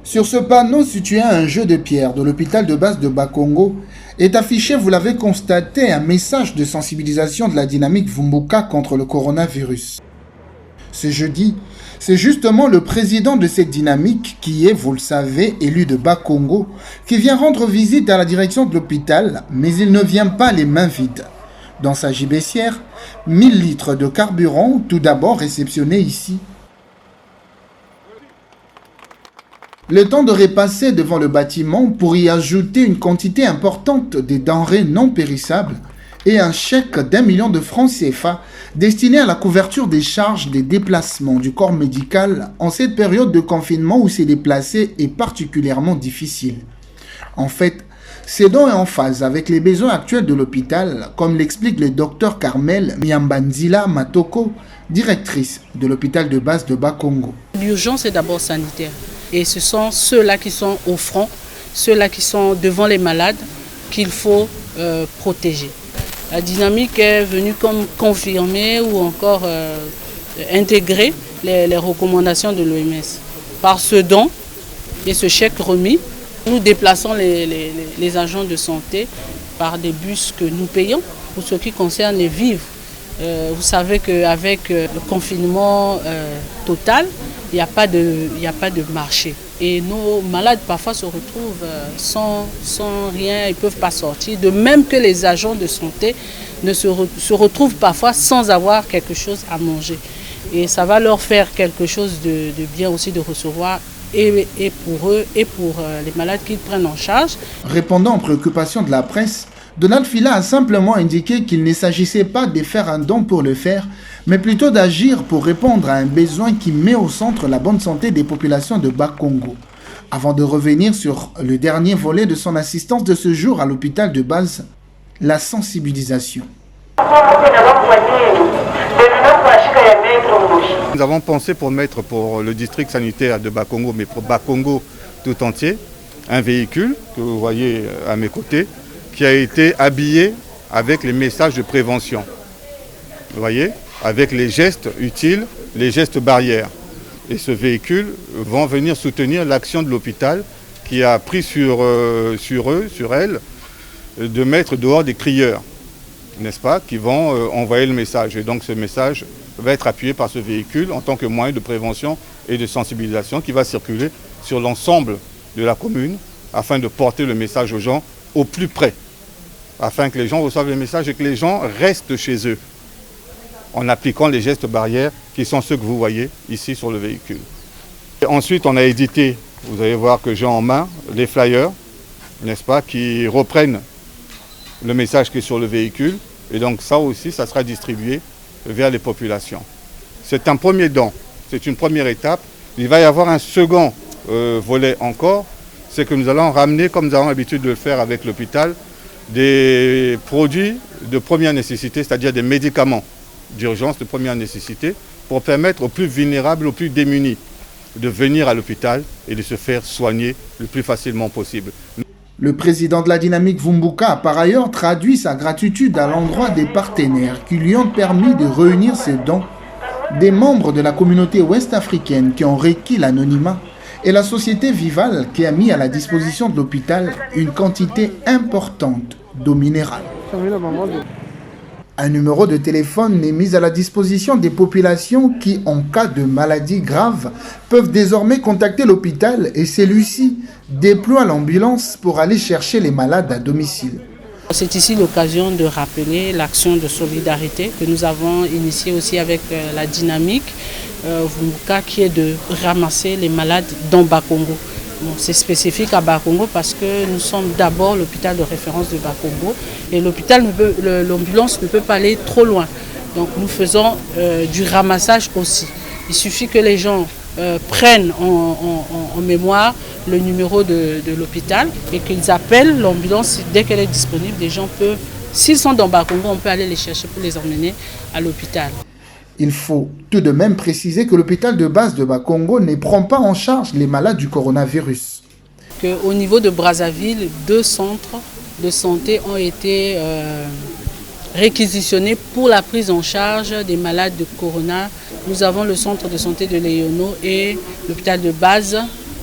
Sur ce panneau situé à un jeu de pierre de l'hôpital de base de Bakongo est affiché, vous l'avez constaté, un message de sensibilisation de la dynamique Vumbuka contre le coronavirus. Ce jeudi, c'est justement le président de cette dynamique qui est, vous le savez, élu de Bakongo, qui vient rendre visite à la direction de l'hôpital, mais il ne vient pas les mains vides. Dans sa gibecière, 1000 litres de carburant, tout d'abord réceptionnés ici. Le temps de repasser devant le bâtiment pour y ajouter une quantité importante de denrées non périssables et un chèque d'1 million de francs CFA destiné à la couverture des charges des déplacements du corps médical en cette période de confinement où se déplacer est particulièrement difficile. En fait, ces dons est en phase avec les besoins actuels de l'hôpital, comme l'explique le docteur Carmel Miambanzila Matoko, directrice de l'hôpital de base de Bakongo. L'urgence est d'abord sanitaire. Et ce sont ceux-là qui sont au front, ceux-là qui sont devant les malades qu'il faut protéger. La dynamique est venue comme confirmer ou encore intégrer les recommandations de l'OMS. Par ce don et ce chèque remis, nous déplaçons les agents de santé par des bus que nous payons pour ce qui concerne les vivres. Vous savez qu'avec le confinement total, il n'y a pas de marché. Et nos malades parfois se retrouvent sans rien, ils ne peuvent pas sortir. De même que les agents de santé se retrouvent parfois sans avoir quelque chose à manger. Et ça va leur faire quelque chose de bien aussi de recevoir et pour eux et pour les malades qu'ils prennent en charge. Répondant aux préoccupations de la presse, Donald Fila a simplement indiqué qu'il ne s'agissait pas de faire un don pour le faire, mais plutôt d'agir pour répondre à un besoin qui met au centre la bonne santé des populations de Bakongo. Avant de revenir sur le dernier volet de son assistance de ce jour à l'hôpital de base, la sensibilisation. Nous avons pensé pour mettre pour le district sanitaire de Bakongo, mais pour Bakongo tout entier, un véhicule que vous voyez à mes côtés, qui a été habillé avec les messages de prévention. Vous voyez, avec les gestes utiles, les gestes barrières. Et ce véhicule va venir soutenir l'action de l'hôpital qui a pris sur elle, de mettre dehors des crieurs, n'est-ce pas, qui vont envoyer le message. Et donc ce message va être appuyé par ce véhicule en tant que moyen de prévention et de sensibilisation qui va circuler sur l'ensemble de la commune afin de porter le message aux gens au plus près, afin que les gens reçoivent le message et que les gens restent chez eux, en appliquant les gestes barrières qui sont ceux que vous voyez ici sur le véhicule. Et ensuite, on a édité, vous allez voir que j'ai en main, les flyers, n'est-ce pas, qui reprennent le message qui est sur le véhicule. Et donc ça aussi, ça sera distribué vers les populations. C'est un premier don, c'est une première étape. Il va y avoir un second volet encore, c'est que nous allons ramener, comme nous avons l'habitude de le faire avec l'hôpital, des produits de première nécessité, c'est-à-dire des médicaments d'urgence de première nécessité, pour permettre aux plus vulnérables, aux plus démunis, de venir à l'hôpital et de se faire soigner le plus facilement possible. Le président de la dynamique Vumbuka a par ailleurs traduit sa gratitude à l'endroit des partenaires qui lui ont permis de réunir ces dons, des membres de la communauté ouest-africaine qui ont requis l'anonymat, et la société Vival qui a mis à la disposition de l'hôpital une quantité importante d'eau minérale. Un numéro de téléphone est mis à la disposition des populations qui, en cas de maladie grave, peuvent désormais contacter l'hôpital et celui-ci déploie l'ambulance pour aller chercher les malades à domicile. C'est ici l'occasion de rappeler l'action de solidarité que nous avons initiée aussi avec la dynamique Vumbuka qui est de ramasser les malades dans Bakongo. Bon, c'est spécifique à Bakongo parce que nous sommes d'abord l'hôpital de référence de Bakongo et l'ambulance ne peut pas aller trop loin. Donc nous faisons du ramassage aussi. Il suffit que les gens prennent en mémoire le numéro de l'hôpital et qu'ils appellent l'ambulance dès qu'elle est disponible. Les gens peuvent, s'ils sont dans Bakongo, on peut aller les chercher pour les emmener à l'hôpital. Il faut tout de même préciser que l'hôpital de base de Bakongo ne prend pas en charge les malades du coronavirus. Au niveau de Brazzaville, 2 centres de santé ont été réquisitionnés pour la prise en charge des malades de Corona. Nous avons le centre de santé de Léono et l'hôpital de base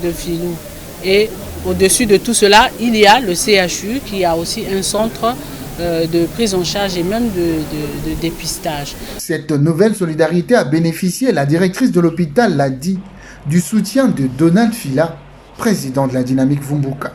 de Filou. Et au-dessus de tout cela, il y a le CHU qui a aussi un centre de prise en charge et même de dépistage. Cette nouvelle solidarité a bénéficié, la directrice de l'hôpital l'a dit, du soutien de Donald Fila, président de la Dynamique Vumbuka.